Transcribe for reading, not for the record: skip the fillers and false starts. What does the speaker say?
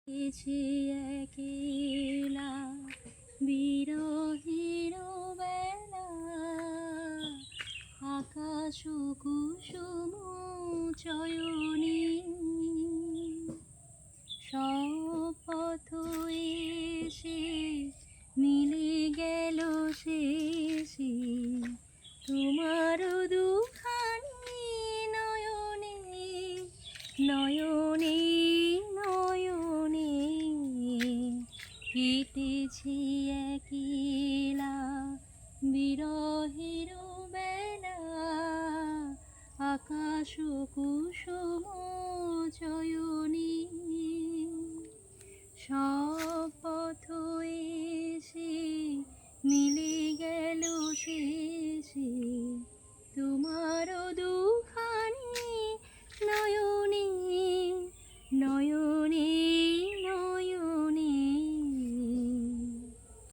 কেটেছে একলা বিরহের বেলা, আকাশ কুসুম চয়নে সব পথ এসে মিলে গেল শেষে তোমার দুখানি নয়নে নয়নে নয়নে। কেটেছে একলা বিরহের বেলা, আকাশ কুসুম চয়নে।